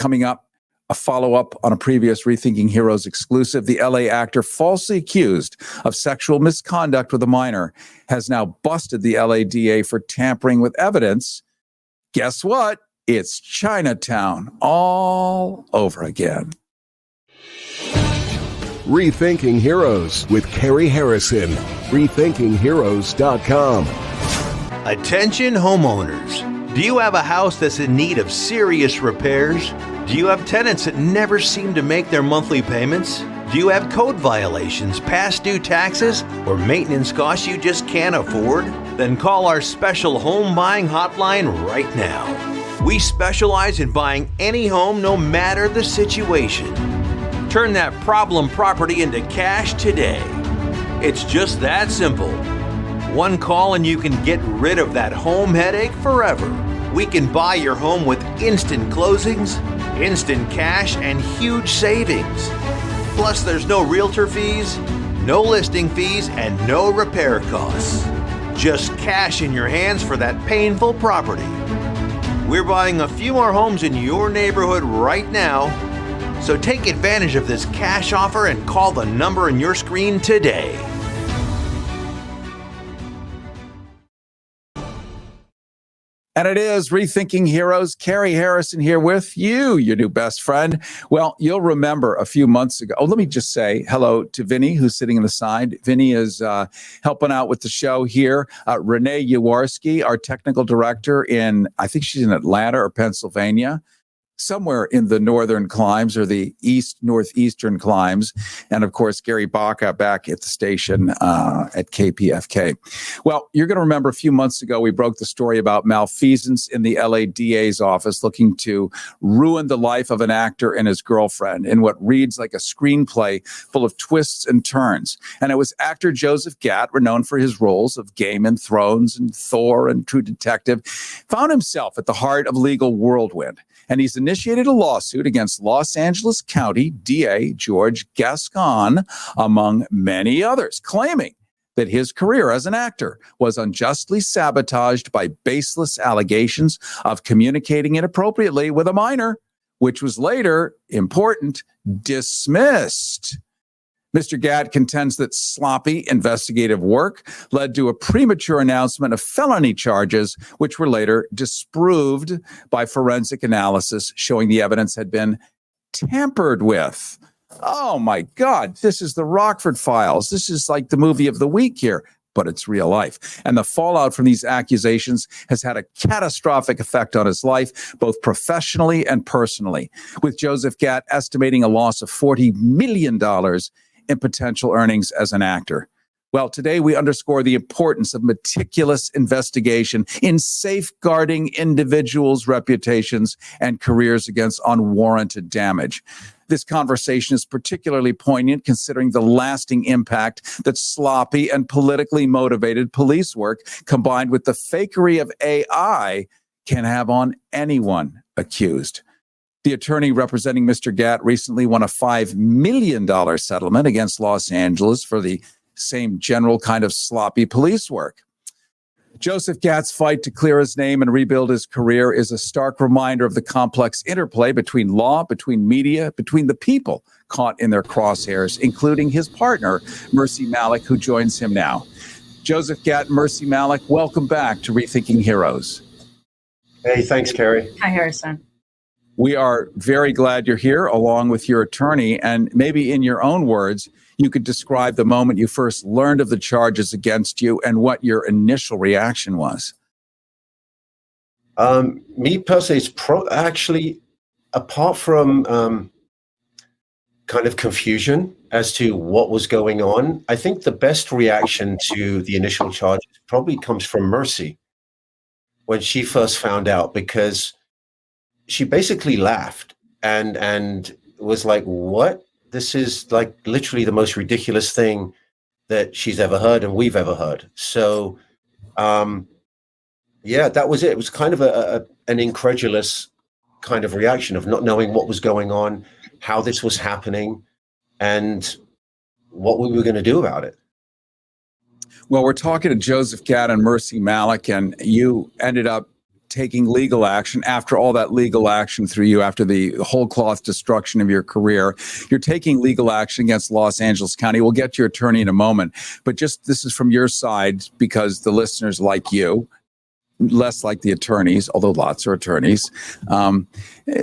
Coming up, a follow-up on a previous Rethinking Heroes exclusive. The LA actor falsely accused of sexual misconduct with a minor has now busted the LA DA for tampering with evidence. Guess what? It's Chinatown all over again. Rethinking Heroes with Cary Harrison. RethinkingHeroes.com. Attention homeowners. Do you have a house that's in need of serious repairs? Do you have tenants that never seem to make their monthly payments? Do you have code violations, past due taxes, or maintenance costs you just can't afford? Then call our special home buying hotline right now. We specialize in buying any home no matter the situation. Turn that problem property into cash today. It's just that simple. One call and you can get rid of that home headache forever. We can buy your home with instant closings, instant cash, and huge savings. Plus, there's no realtor fees, no listing fees, and no repair costs. Just cash in your hands for that painful property. We're buying a few more homes in your neighborhood right now, so take advantage of this cash offer and call the number on your screen today. And it is Rethinking Heroes. Cary Harrison here with you, your new best friend. Well, you'll remember a few months ago. Oh, let me just say hello to Vinny, who's sitting on the side. Vinny is helping out with the show here. Renee Yawarski, our technical director I think she's in Atlanta or Pennsylvania, somewhere in the northern climes or the northeastern climes. And of course, Gary Baca back at the station at KPFK. Well, you're going to remember a few months ago, we broke the story about malfeasance in the LA DA's office looking to ruin the life of an actor and his girlfriend in what reads like a screenplay full of twists and turns. And it was actor Joseph Gatt, renowned for his roles of Game of Thrones and Thor and True Detective, found himself at the heart of legal whirlwind. And he's initiated a lawsuit against Los Angeles County DA George Gascon, among many others, claiming that his career as an actor was unjustly sabotaged by baseless allegations of communicating inappropriately with a minor, which was later, important, dismissed. Mr. Gatt contends that sloppy investigative work led to a premature announcement of felony charges, which were later disproved by forensic analysis, showing the evidence had been tampered with. Oh, my God. This is the Rockford Files. This is like the movie of the week here, but it's real life. And the fallout from these accusations has had a catastrophic effect on his life, both professionally and personally, with Joseph Gatt estimating a loss of $40 million in potential earnings as an actor. Well, today we underscore the importance of meticulous investigation in safeguarding individuals' reputations and careers against unwarranted damage. This conversation is particularly poignant considering the lasting impact that sloppy and politically motivated police work combined with the fakery of AI can have on anyone accused. The attorney representing Mr. Gatt recently won a $5 million settlement against Los Angeles for the same general kind of sloppy police work. Joseph Gatt's fight to clear his name and rebuild his career is a stark reminder of the complex interplay between law, between media, between the people caught in their crosshairs, including his partner, Mercy Malik, who joins him now. Joseph Gatt, Mercy Malik, welcome back to Rethinking Heroes. Hey, thanks, Cary. Hi, Harrison. We are very glad you're here, along with your attorney. And maybe in your own words, you could describe the moment you first learned of the charges against you and what your initial reaction was. Me personally, it's actually, apart from kind of confusion as to what was going on, I think the best reaction to the initial charges probably comes from Mercy when she first found out, because she basically laughed and was like, what? This is like literally the most ridiculous thing that she's ever heard and we've ever heard. So, yeah, that was it. It was kind of an incredulous kind of reaction of not knowing what was going on, how this was happening, and what we were going to do about it. Well, we're talking to Joseph Gatt and Mercy Malik, and you ended up taking legal action after all that legal action through you, after the whole cloth destruction of your career. You're taking legal action against Los Angeles County. We'll get to your attorney in a moment, but just this is from your side because the listeners like you, less like the attorneys, although lots are attorneys.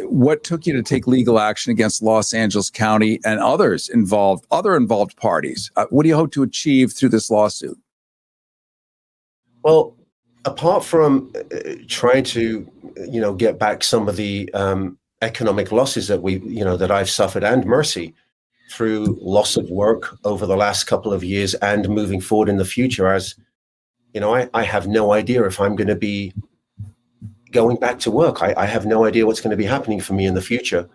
What took you to take legal action against Los Angeles County and other involved parties? What do you hope to achieve through this lawsuit? Well, apart from trying to, get back some of the economic losses that I've suffered, and Mercy, through loss of work over the last couple of years and moving forward in the future, as I have no idea if I'm going to be going back to work. I have no idea what's going to be happening for me in the future.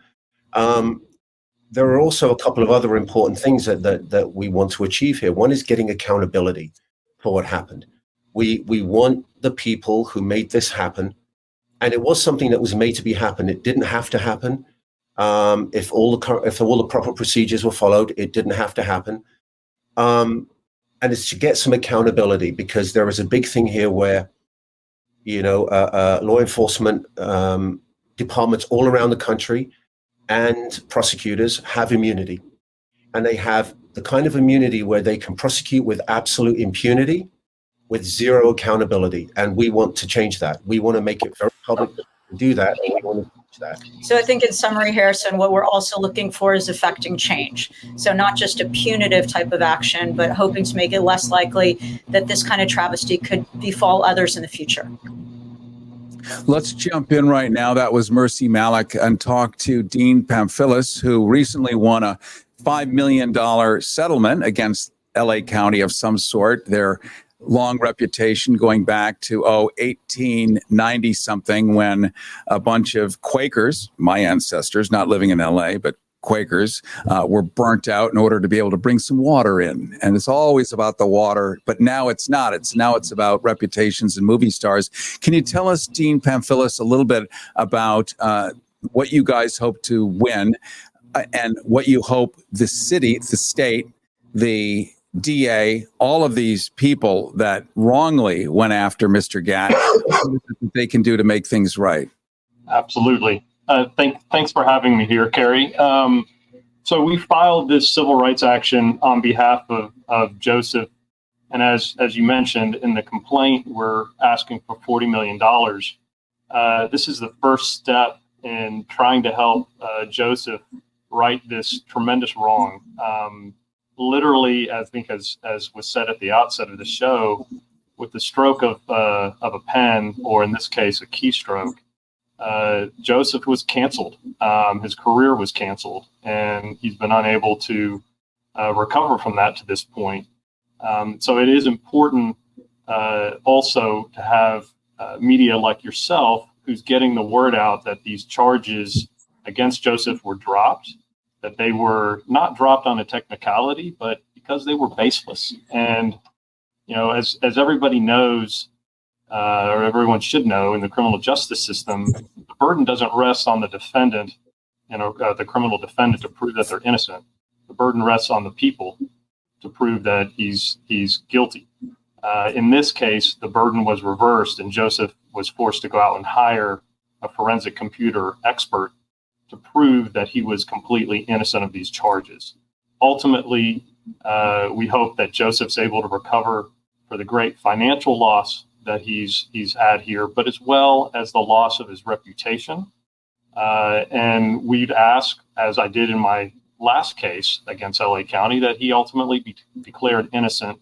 There are also a couple of other important things that we want to achieve here. One is getting accountability for what happened. We want the people who made this happen, and it was something that was made to be happen. It didn't have to happen. If all the proper procedures were followed, it didn't have to happen. And it's to get some accountability, because there is a big thing here where, law enforcement departments all around the country and prosecutors have immunity. And they have the kind of immunity where they can prosecute with absolute impunity, with zero accountability. And we want to change that. We want to make it very public to do that. And we want to change that. So I think in summary, Harrison, what we're also looking for is affecting change. So not just a punitive type of action, but hoping to make it less likely that this kind of travesty could befall others in the future. Let's jump in right now. That was Mercy Malik, and talk to Dean Pamphilus, who recently won a $5 million settlement against LA County of some sort. Their long reputation going back to 1890 something, when a bunch of Quakers, my ancestors, not living in LA, but Quakers, were burnt out in order to be able to bring some water in. And it's always about the water, but now it's not. It's about reputations and movie stars. Can you tell us, Dean Pamphilus, a little bit about what you guys hope to win and what you hope the city, the state, the DA, all of these people that wrongly went after Mr. Gatt, they can do to make things right? Absolutely. Thanks for having me here, Cary. So we filed this civil rights action on behalf of Joseph. And as you mentioned in the complaint, we're asking for $40 million. This is the first step in trying to help Joseph right this tremendous wrong. Literally, I think as was said at the outset of the show, with the stroke of a pen, or in this case, a keystroke, Joseph was canceled. His career was canceled, and he's been unable to recover from that to this point. So it is important also to have media like yourself who's getting the word out that these charges against Joseph were dropped, that they were not dropped on a technicality, but because they were baseless. And, as everybody knows, or everyone should know in the criminal justice system, the burden doesn't rest on the defendant, the criminal defendant, to prove that they're innocent. The burden rests on the people to prove that he's guilty. In this case, the burden was reversed, and Joseph was forced to go out and hire a forensic computer expert to prove that he was completely innocent of these charges. Ultimately, we hope that Joseph's able to recover for the great financial loss that he's had here, but as well as the loss of his reputation. And we'd ask, as I did in my last case against LA County, that he ultimately be declared innocent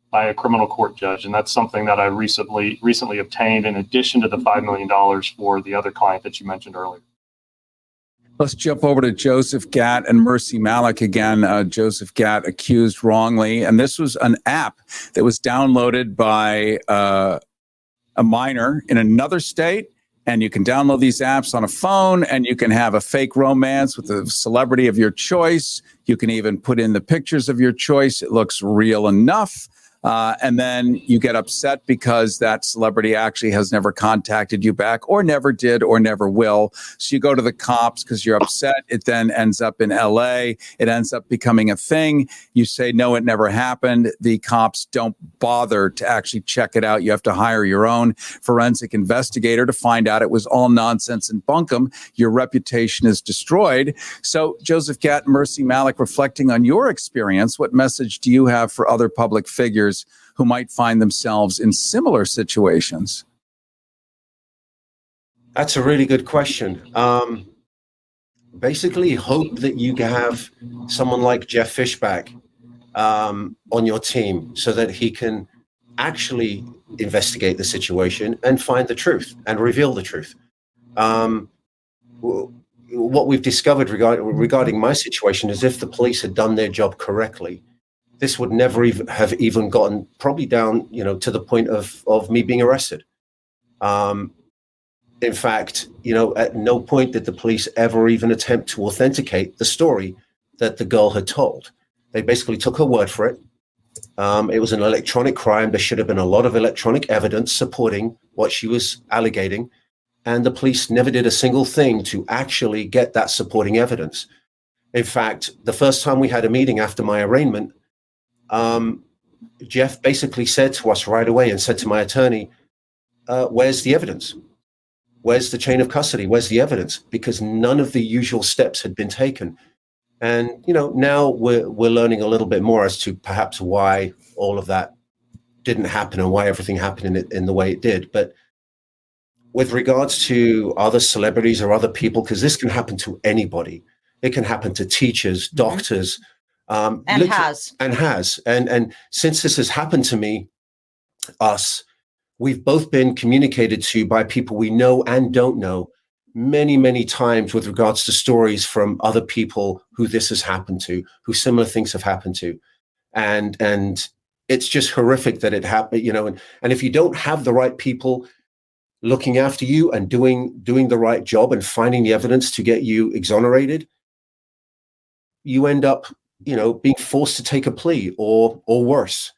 by a criminal court judge. And that's something that I recently obtained, in addition to the $5 million for the other client that you mentioned earlier. Let's jump over to Joseph Gatt and Mercy Malik again. Joseph Gatt accused wrongly. And this was an app that was downloaded by a minor in another state. And you can download these apps on a phone, and you can have a fake romance with a celebrity of your choice. You can even put in the pictures of your choice. It looks real enough. and then you get upset because that celebrity actually has never contacted you back, or never did, or never will. So you go to the cops because you're upset. It then ends up in LA. It ends up becoming a thing. You say, no, it never happened. The cops don't bother to actually check it out. You have to hire your own forensic investigator to find out it was all nonsense and bunkum. Your reputation is destroyed. So, Joseph Gatt and Mercy Malek, reflecting on your experience, what message do you have for other public figures who might find themselves in similar situations? That's a really good question. Basically, hope that you have someone like Jeff Fishback on your team so that he can actually investigate the situation and find the truth and reveal the truth. What we've discovered regarding my situation is if the police had done their job correctly, this would never have even gotten probably down, to the point of me being arrested. In fact, at no point did the police ever even attempt to authenticate the story that the girl had told. They basically took her word for it. It was an electronic crime. There should have been a lot of electronic evidence supporting what she was alleging. And the police never did a single thing to actually get that supporting evidence. In fact, the first time we had a meeting after my arraignment, Jeff basically said to us right away and said to my attorney, where's the evidence? Where's the chain of custody? Where's the evidence? Because none of the usual steps had been taken. And, now we're learning a little bit more as to perhaps why all of that didn't happen and why everything happened in the way it did. But with regards to other celebrities or other people, because this can happen to anybody. It can happen to teachers, doctors. And since this has happened to us, we've both been communicated to by people we know and don't know many, many times with regards to stories from other people who this has happened to, who similar things have happened to. And it's just horrific that it happened, and if you don't have the right people looking after you and doing the right job and finding the evidence to get you exonerated, you end up, being forced to take a plea or worse.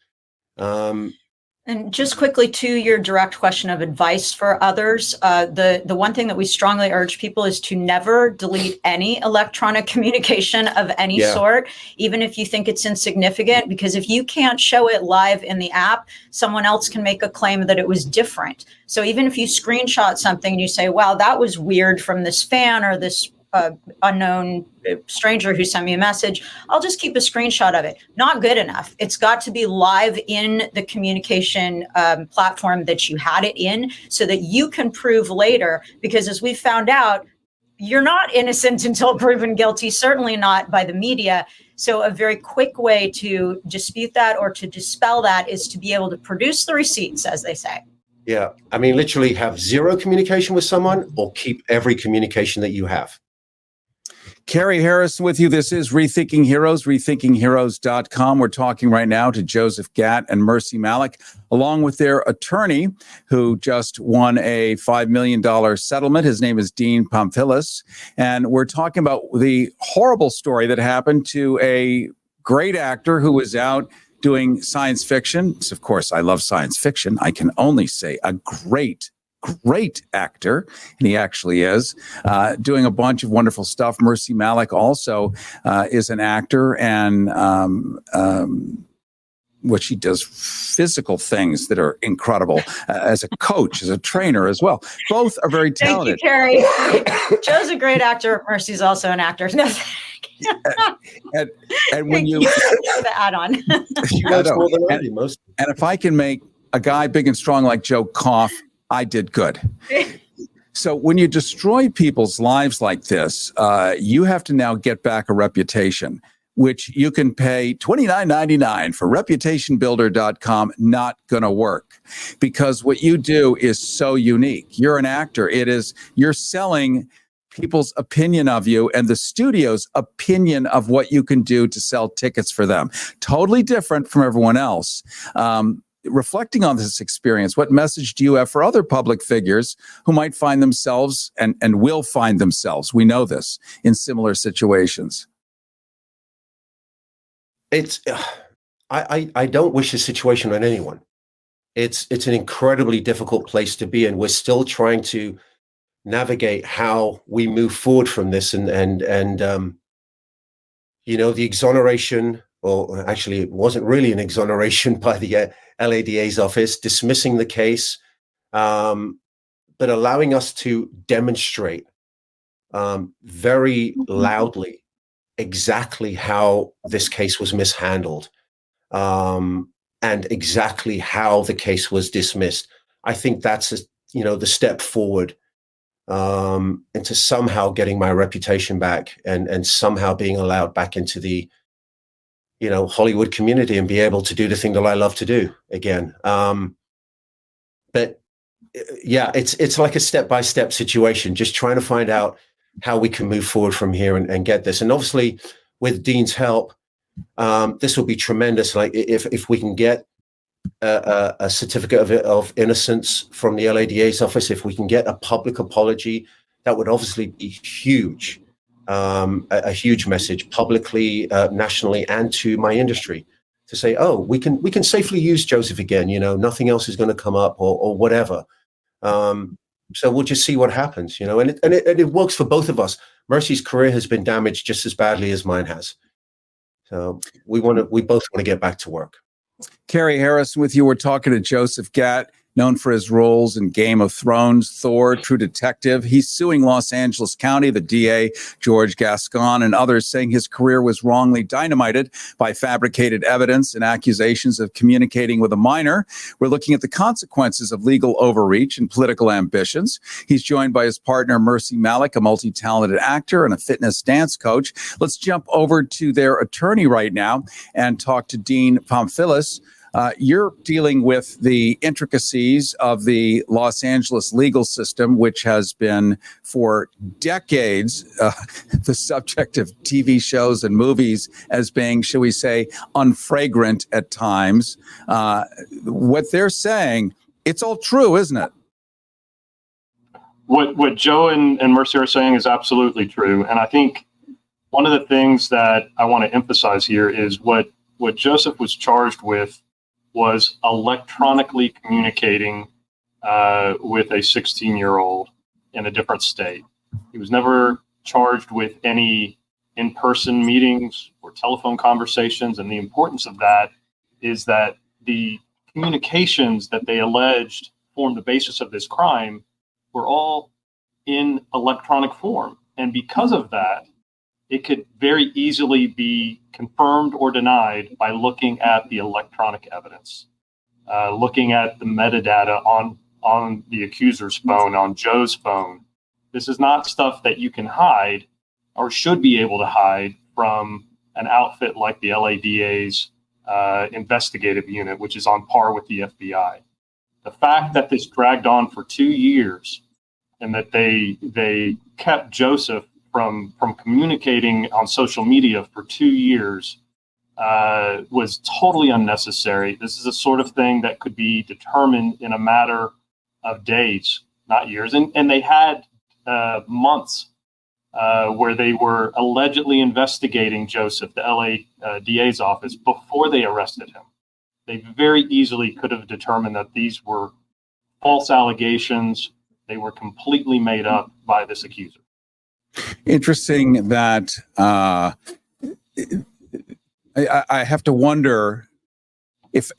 And just quickly to your direct question of advice for others, the one thing that we strongly urge people is to never delete any electronic communication of any sort, even if you think it's insignificant, because if you can't show it live in the app, someone else can make a claim that it was different. So even if you screenshot something and you say, wow, that was weird from this fan or this unknown stranger who sent me a message, I'll just keep a screenshot of it. Not good enough. It's got to be live in the communication platform that you had it in so that you can prove later, because as we found out, you're not innocent until proven guilty, certainly not by the media. So a very quick way to dispute that or to dispel that is to be able to produce the receipts, as they say. Yeah. I mean, literally have zero communication with someone or keep every communication that you have. Cary Harrison with you. This is Rethinking Heroes, rethinkingheroes.com. We're talking right now to Joseph Gatt and Mercy Malek, along with their attorney, who just won a $5 million settlement. His name is Dean Pamphilis. And we're talking about the horrible story that happened to a great actor who was out doing science fiction. So of course, I love science fiction. I can only say a great actor, and he actually is, doing a bunch of wonderful stuff. Mercy Malek also is an actor, and what she does physical things that are incredible as a coach, as a trainer as well. Both are very talented. Thank you, Cary. Joe's a great actor. Mercy's also an actor. No, and when you the add-on. And if I can make a guy big and strong like Joe cough, I did good. So when you destroy people's lives like this, you have to now get back a reputation, which you can pay $29.99 for reputationbuilder.com. Not going to work, because what you do is so unique. You're an actor. You're selling people's opinion of you and the studio's opinion of what you can do to sell tickets for them. Totally different from everyone else. Reflecting on this experience, what message do you have for other public figures who might find themselves and will find themselves, we know this, in similar situations? I don't wish this situation on anyone. It's an incredibly difficult place to be, and we're still trying to navigate how we move forward from this. And the exoneration, or actually, it wasn't really an exoneration by the LADA's office, dismissing the case, but allowing us to demonstrate very loudly exactly how this case was mishandled, and exactly how the case was dismissed. I think that's the step forward into somehow getting my reputation back, and somehow being allowed back into the Hollywood community and be able to do the thing that I love to do again. But yeah, it's like a step-by-step situation, just trying to find out how we can move forward from here and get this. And obviously, with Dean's help, this will be tremendous. Like if we can get a certificate of innocence from the LADA's office, if we can get a public apology, that would obviously be huge, a huge message publicly, nationally, and to my industry, to say, oh, we can safely use Joseph again. Nothing else is going to come up, or whatever. So we'll just see what happens. And it works for both of us. Mercy's career has been damaged just as badly as mine has. So we both want to get back to work. Cary Harrison with you. We're talking to Joseph Gatt, known for his roles in Game of Thrones, Thor, True Detective. He's suing Los Angeles County, the DA, George Gascon, and others, saying his career was wrongly dynamited by fabricated evidence and accusations of communicating with a minor. We're looking at the consequences of legal overreach and political ambitions. He's joined by his partner, Mercy Malik, a multi-talented actor and a fitness dance coach. Let's jump over to their attorney right now and talk to Dean Pamphilus. You're dealing with the intricacies of the Los Angeles legal system, which has been for decades the subject of TV shows and movies as being, shall we say, unfragrant at times. What they're saying, it's all true, isn't it? What Joe and Mercy are saying is absolutely true. And I think one of the things that I want to emphasize here is what Joseph was charged with was electronically communicating with a 16-year-old in a different state. He was never charged with any in-person meetings or telephone conversations. And the importance of that is that the communications that they alleged formed the basis of this crime were all in electronic form. And because of that, it could very easily be confirmed or denied by looking at the electronic evidence, looking at the metadata on the accuser's phone, on Joe's phone. This is not stuff that you can hide or should be able to hide from an outfit like the LADA's investigative unit, which is on par with the FBI. The fact that this dragged on for 2 years and that they kept Joseph from communicating on social media for 2 years was totally unnecessary. This is a sort of thing that could be determined in a matter of days, not years. And they had months where they were allegedly investigating Joseph, the LA DA's office, before they arrested him. They very easily could have determined that these were false allegations. They were completely made up by this accuser. Interesting that I have to wonder if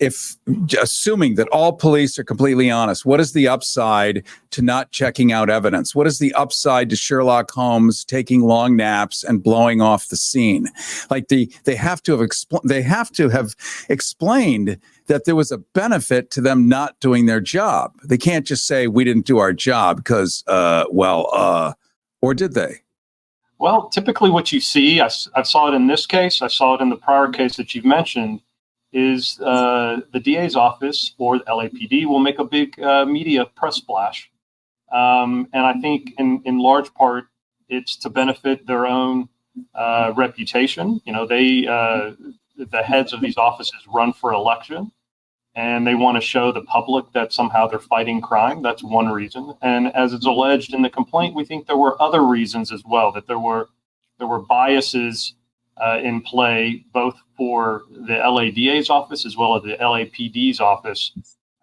assuming that all police are completely honest, what is the upside to not checking out evidence? What is the upside to Sherlock Holmes taking long naps and blowing off the scene? Like they have to have explained that there was a benefit to them not doing their job. They can't just say we didn't do our job because or did they? Well, typically what you see, I saw it in this case, I saw it in the prior case that you've mentioned, is the DA's office or the LAPD will make a big media press splash. And I think in large part, it's to benefit their own reputation. You know, the heads of these offices run for election, and they want to show the public that somehow they're fighting crime. That's one reason. And as it's alleged in the complaint, we think there were other reasons as well, that there were biases in play, both for the LADA's office as well as the LAPD's office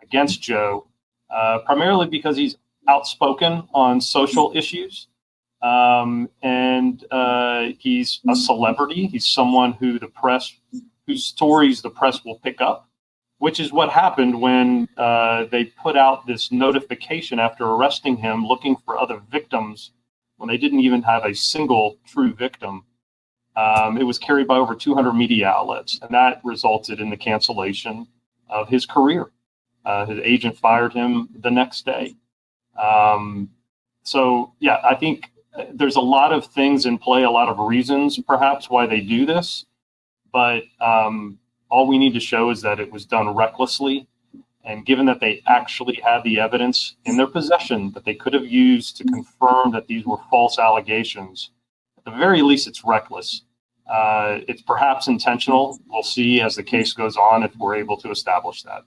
against Joe, primarily because he's outspoken on social issues. And he's a celebrity. He's someone whose stories the press will pick up, which is what happened when they put out this notification after arresting him, looking for other victims when they didn't even have a single true victim. It was carried by over 200 media outlets, and that resulted in the cancellation of his career. His agent fired him the next day. So, yeah, I think there's a lot of things in play, a lot of reasons perhaps why they do this. But all we need to show is that it was done recklessly. And given that they actually had the evidence in their possession that they could have used to confirm that these were false allegations, at the very least, it's reckless. It's perhaps intentional. We'll see as the case goes on if we're able to establish that.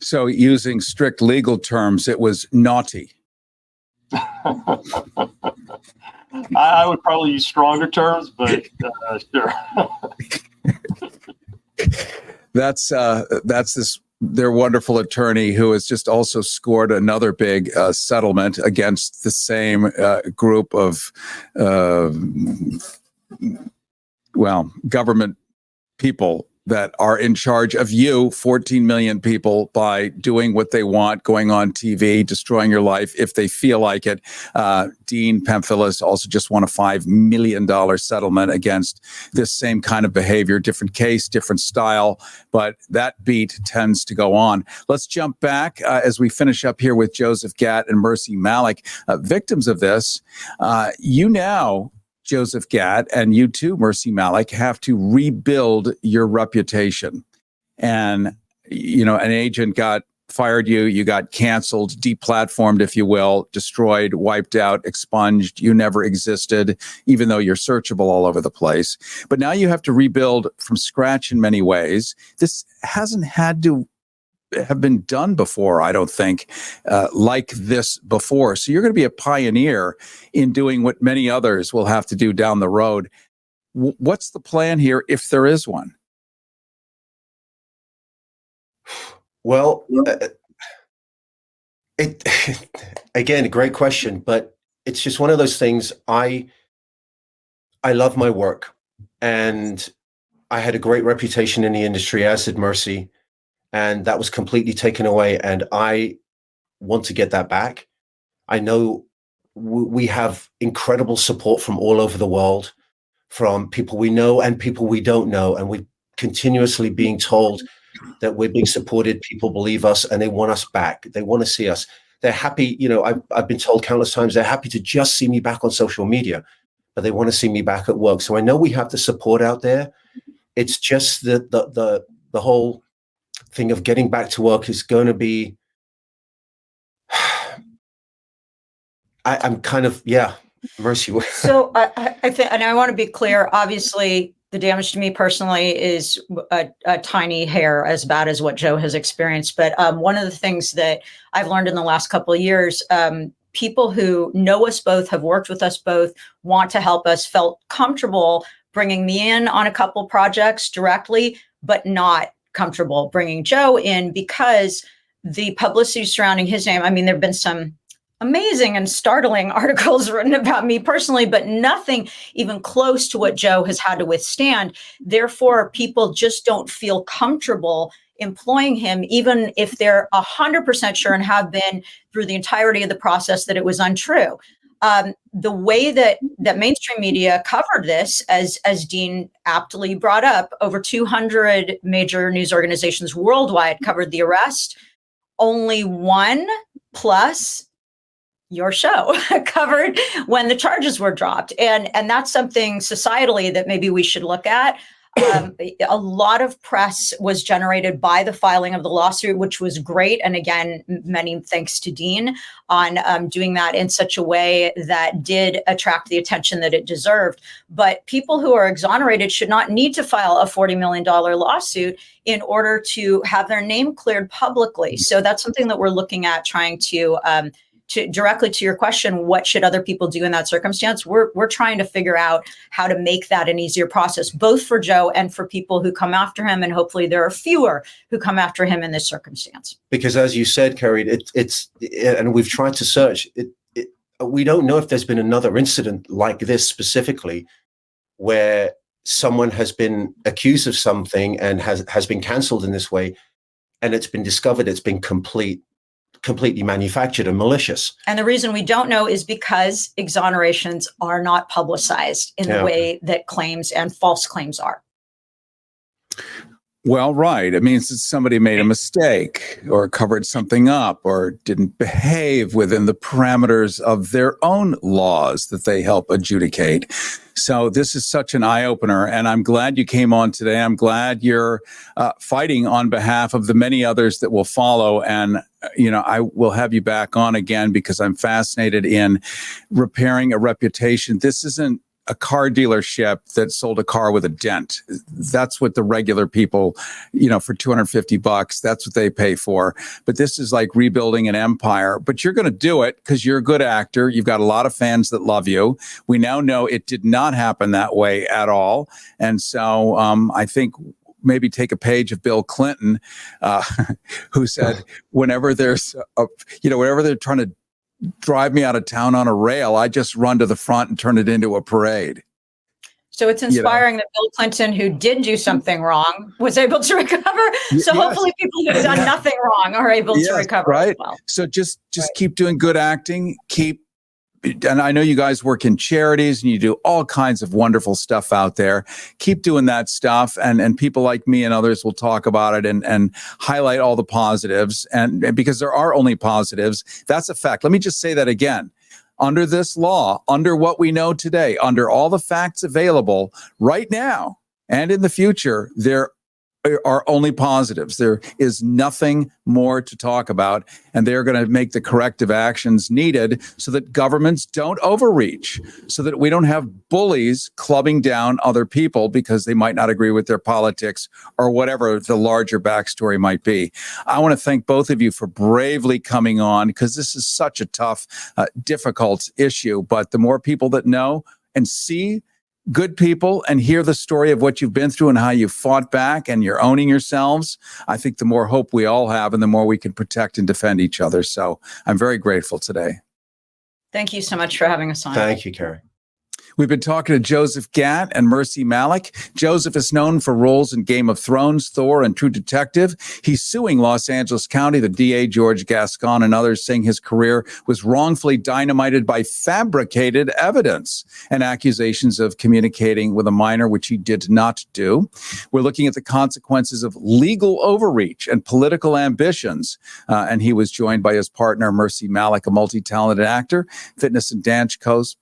So using strict legal terms, it was naughty. I would probably use stronger terms, but sure. That's their wonderful attorney who has just also scored another big settlement against the same group of government people that are in charge of you, 14 million people, by doing what they want, going on TV, destroying your life if they feel like it. Dean Pemphilis also just won a $5 million settlement against this same kind of behavior, different case, different style, but that beat tends to go on. Let's jump back as we finish up here with Joseph Gatt and Mercy Malik, victims of this. You now, Joseph Gatt, and you too, Mercy Malik, have to rebuild your reputation. And, you know, an agent fired you got canceled, deplatformed, if you will, destroyed, wiped out, expunged. You never existed, even though you're searchable all over the place. But now you have to rebuild from scratch in many ways. This hasn't had to have been done before, I don't think, like this before. So you're going to be a pioneer in doing what many others will have to do down the road. What's the plan here, if there is one? Well, again, a great question, but it's just one of those things. I love my work, and I had a great reputation in the industry, as did Mercy. And that was completely taken away. And I want to get that back. I know we have incredible support from all over the world, from people we know and people we don't know. And we're continuously being told that we're being supported. People believe us and they want us back. They want to see us. They're happy. You know, I've been told countless times they're happy to just see me back on social media, but they want to see me back at work. So I know we have the support out there. It's just the whole thing of getting back to work is going to be, I'm kind of, Mercy. So I think, and I want to be clear, obviously the damage to me personally is a tiny hair as bad as what Joe has experienced. But one of the things that I've learned in the last couple of years, people who know us both, have worked with us both, want to help us, felt comfortable bringing me in on a couple projects directly, but not comfortable bringing Joe in because the publicity surrounding his name. I mean, there've been some amazing and startling articles written about me personally, but nothing even close to what Joe has had to withstand. Therefore, people just don't feel comfortable employing him, even if they're 100% sure and have been through the entirety of the process that it was untrue. The way that mainstream media covered this, as Dean aptly brought up, over 200 major news organizations worldwide covered the arrest. Only one, plus your show, covered when the charges were dropped. And that's something societally that maybe we should look at. A lot of press was generated by the filing of the lawsuit, which was great. And again, many thanks to Dean on doing that in such a way that did attract the attention that it deserved. But people who are exonerated should not need to file a $40 million lawsuit in order to have their name cleared publicly. So that's something that we're looking at, trying to directly to your question, what should other people do in that circumstance? We're trying to figure out how to make that an easier process, both for Joe and for people who come after him. And hopefully there are fewer who come after him in this circumstance. Because as you said, Cary, and we've tried to search it. We don't know if there's been another incident like this specifically where someone has been accused of something and has been cancelled in this way, and it's been discovered it's been completely manufactured and malicious. And the reason we don't know is because exonerations are not publicized in the way that claims and false claims are. Well, right. It means that somebody made a mistake or covered something up or didn't behave within the parameters of their own laws that they help adjudicate. So this is such an eye-opener, and I'm glad you came on today. I'm glad you're fighting on behalf of the many others that will follow. And, I will have you back on again because I'm fascinated in repairing a reputation. This isn't a car dealership that sold a car with a dent. That's what the regular people, for $250, that's what they pay for. But this is like rebuilding an empire. But you're going to do it because you're a good actor. You've got a lot of fans that love you. We now know it did not happen that way at all. And so I think maybe take a page of Bill Clinton, who said, whenever there's whenever they're trying to drive me out of town on a rail, I just run to the front and turn it into a parade. So it's inspiring that Bill Clinton, who did do something wrong, was able to recover. So hopefully people who've done nothing wrong are able to recover as well. So just keep doing good acting, and I know you guys work in charities and you do all kinds of wonderful stuff out there. Keep doing that stuff. And people like me and others will talk about it and highlight all the positives. And because there are only positives, that's a fact. Let me just say that again. Under this law, under what we know today, under all the facts available right now and in the future, there are only positives. There is nothing more to talk about, and they're going to make the corrective actions needed so that governments don't overreach, so that we don't have bullies clubbing down other people because they might not agree with their politics or whatever the larger backstory might be. I want to thank both of you for bravely coming on because this is such a tough, difficult issue. But the more people that know and see good people and hear the story of what you've been through and how you fought back and you're owning yourselves, I think the more hope we all have and the more we can protect and defend each other. So I'm very grateful today. Thank you so much for having us on. Thank you, Cary. We've been talking to Joseph Gatt and Mercy Malik. Joseph is known for roles in Game of Thrones, Thor, and True Detective. He's suing Los Angeles County, the DA, George Gascon, and others, saying his career was wrongfully dynamited by fabricated evidence and accusations of communicating with a minor, which he did not do. We're looking at the consequences of legal overreach and political ambitions. And he was joined by his partner, Mercy Malik, a multi-talented actor, fitness and dance coach,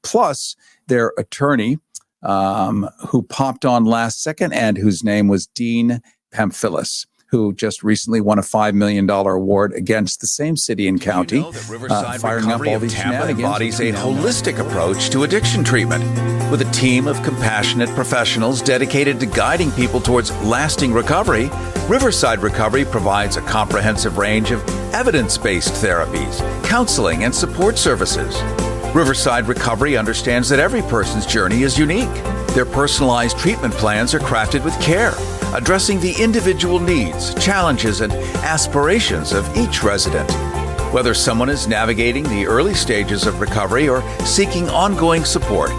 plus their attorney, who popped on last second and whose name was Dean Pamphilis, who just recently won a $5 million award against the same city and county. You know that Riverside firing up Recovery all of these Tampa shenanigans. embodies a holistic approach to addiction treatment with a team of compassionate professionals dedicated to guiding people towards lasting recovery. Riverside Recovery provides a comprehensive range of evidence-based therapies, counseling, and support services. Riverside Recovery understands that every person's journey is unique. Their personalized treatment plans are crafted with care, addressing the individual needs, challenges, and aspirations of each resident. Whether someone is navigating the early stages of recovery or seeking ongoing support,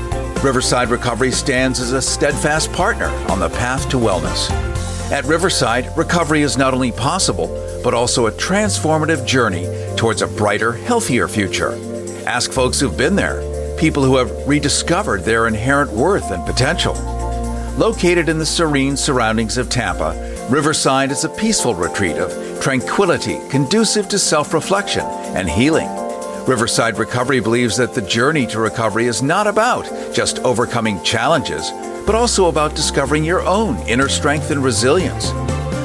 Riverside Recovery stands as a steadfast partner on the path to wellness. At Riverside, recovery is not only possible, but also a transformative journey towards a brighter, healthier future. Ask folks who've been there, people who have rediscovered their inherent worth and potential. Located in the serene surroundings of Tampa, Riverside is a peaceful retreat of tranquility conducive to self-reflection and healing. Riverside Recovery believes that the journey to recovery is not about just overcoming challenges, but also about discovering your own inner strength and resilience.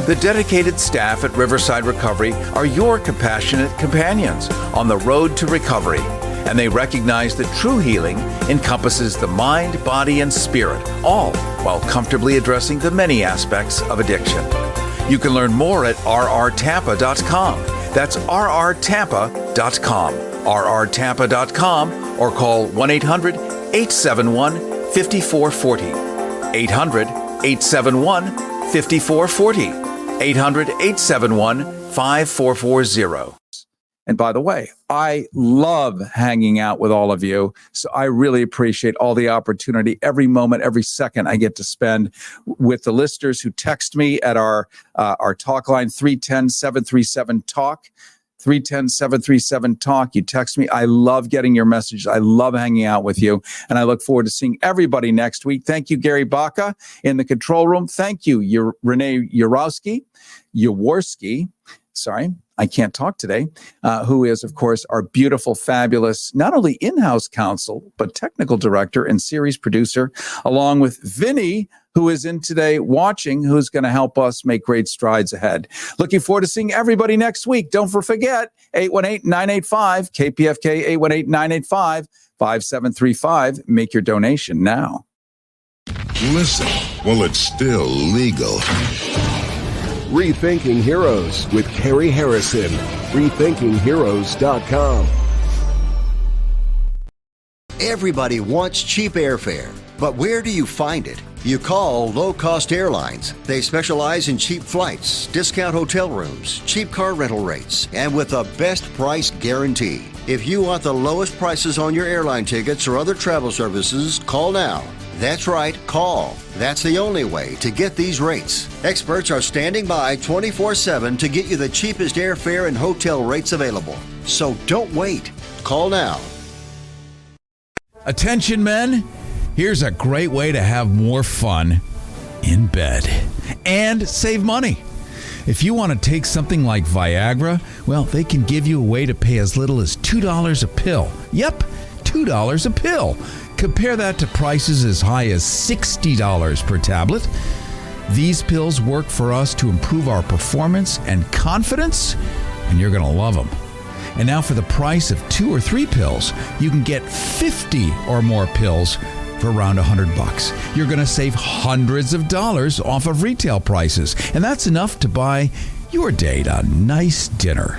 The dedicated staff at Riverside Recovery are your compassionate companions on the road to recovery, and they recognize that true healing encompasses the mind, body, and spirit, all while comfortably addressing the many aspects of addiction. You can learn more at rrtampa.com. That's rrtampa.com, rrtampa.com, or call 1-800-871-5440. 800-871-5440. 800-871-5440. And by the way, I love hanging out with all of you. So I really appreciate all the opportunity, every moment, every second I get to spend with the listeners who text me at our talk line, 310-737-TALK. 310-737-TALK. You text me. I love getting your messages. I love hanging out with you. And I look forward to seeing everybody next week. Thank you, Gary Baca in the control room. Thank you, Renee Jaworski. Sorry, I can't talk today, who is, of course, our beautiful, fabulous, not only in-house counsel, but technical director and series producer, along with Vinny, who is in today watching, who's going to help us make great strides ahead. Looking forward to seeing everybody next week. Don't forget, 818-985-KPFK, 818-985-5735. Make your donation now. Listen while it's still legal. Rethinking Heroes with Cary Harrison. RethinkingHeroes.com. Everybody wants cheap airfare, but where do you find it? You call Low Cost Airlines. They specialize in cheap flights, discount hotel rooms, cheap car rental rates, and with a best price guarantee. If you want the lowest prices on your airline tickets or other travel services, call now. That's right, call. That's the only way to get these rates. Experts are standing by 24/7 to get you the cheapest airfare and hotel rates available. So don't wait. Call now. Attention, men. Here's a great way to have more fun in bed and save money. If you want to take something like Viagra, well, they can give you a way to pay as little as $2 a pill. Yep, $2 a pill. Compare that to prices as high as $60 per tablet. These pills work for us to improve our performance and confidence, and you're going to love them. And now for the price of 2 or 3 pills, you can get 50 or more pills for around $100. You're going to save hundreds of dollars off of retail prices, and that's enough to buy your date a nice dinner.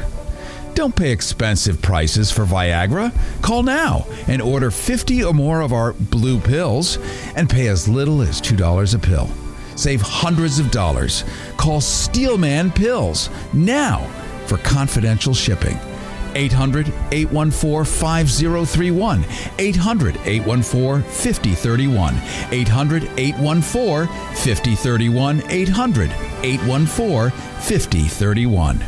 Don't pay expensive prices for Viagra. Call now and order 50 or more of our blue pills and pay as little as $2 a pill. Save hundreds of dollars. Call Steelman Pills now for confidential shipping. 800-814-5031. 800-814-5031. 800-814-5031. 800-814-5031.